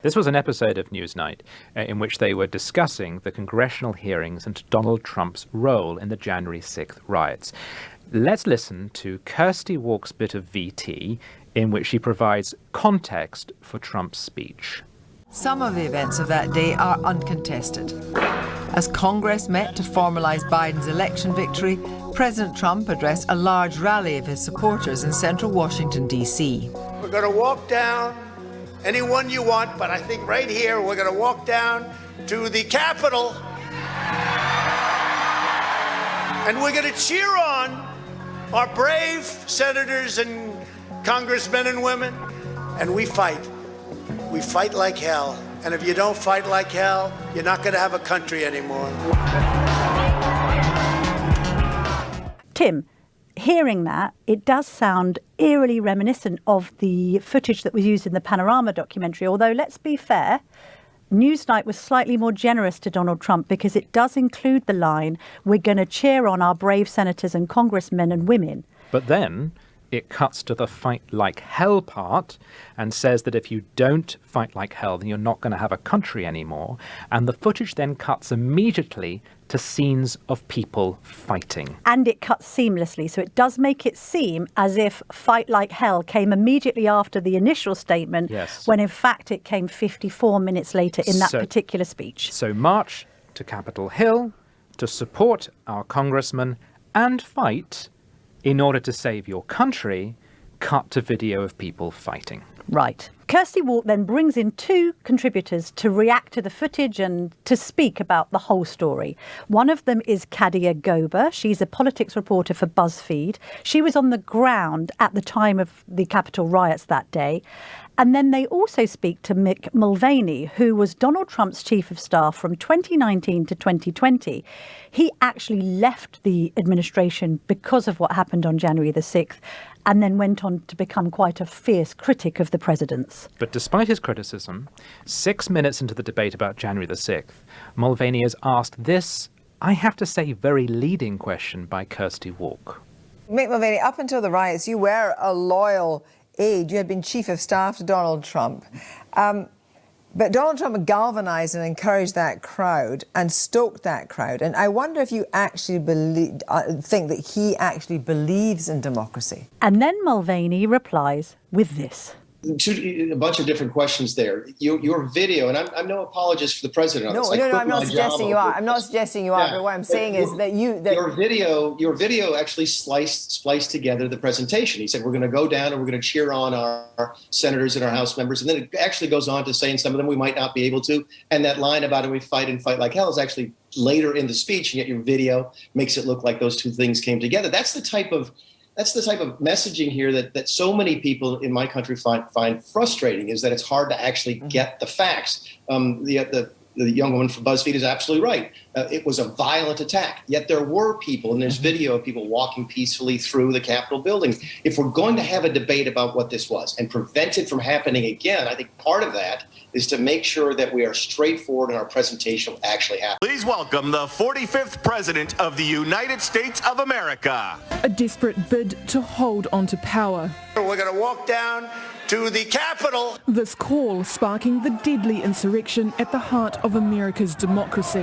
This was an episode of Newsnight in which they were discussing the congressional hearings and Donald Trump's role in the January 6th riots. Let's listen to Kirsty Walk's bit of VT in which she provides context for Trump's speech. Some of the events of that day are uncontested. As Congress met to formalise Biden's election victory, President Trump addressed a large rally of his supporters in central Washington, D.C. We're going to walk down anyone you want, but I think right here we're going to walk down to the Capitol and we're going to cheer on our brave senators and congressmen and women, and we fight. We fight like hell, and if you don't fight like hell, you're not going to have a country anymore. Tim, hearing that, it does sound eerily reminiscent of the footage that was used in the Panorama documentary, although let's be fair, Newsnight was slightly more generous to Donald Trump because it does include the line, "We're going to cheer on our brave senators and congressmen and women." But then it cuts to the fight like hell part and says that if you don't fight like hell, then you're not going to have a country anymore. And the footage then cuts immediately to scenes of people fighting. And it cuts seamlessly, so it does make it seem as if fight like hell came immediately after the initial statement, yes, when in fact it came 54 minutes later in that particular speech. So march to Capitol Hill to support our congressman and fight in order to save your country, cut to video of people fighting. Right. Kirsty Walk then brings in two contributors to react to the footage and to speak about the whole story. One of them is Kadia Gober. She's a politics reporter for BuzzFeed. She was on the ground at the time of the Capitol riots that day. And then they also speak to Mick Mulvaney, who was Donald Trump's chief of staff from 2019 to 2020. He actually left the administration because of what happened on January the 6th, and then went on to become quite a fierce critic of the president's. But despite his criticism, 6 minutes into the debate about January the 6th, Mulvaney is asked this, I have to say, very leading question by Kirsty Walk. Mick Mulvaney, up until the riots, you were a loyal aide. You had been chief of staff to Donald Trump. But Donald Trump galvanised and encouraged that crowd and stoked that crowd. And I wonder if you actually think that he actually believes in democracy. And then Mulvaney replies with this. A bunch of different questions there. Your video, and I'm no apologist for the president on this. No, I'm not suggesting you are. I'm not suggesting you are. But what I'm saying is that your video actually spliced together the presentation. He said we're going to go down and we're going to cheer on our senators and our House members, and then it actually goes on to say, in some of them we might not be able to. And that line about it, we fight and fight like hell, is actually later in the speech, and yet your video makes it look like those two things came together. That's the type of messaging here that so many people in my country find frustrating, is that it's hard to actually get the facts. The young woman from BuzzFeed is absolutely right. It was a violent attack, yet there were people, and there's video of people walking peacefully through the Capitol building. If we're going to have a debate about what this was and prevent it from happening again, I think part of that is to make sure that we are straightforward in our presentation will actually happen. Please welcome the 45th President of the United States of America. A desperate bid to hold onto power. We're going to walk down to the Capitol. This call sparking the deadly insurrection at the heart of America's democracy.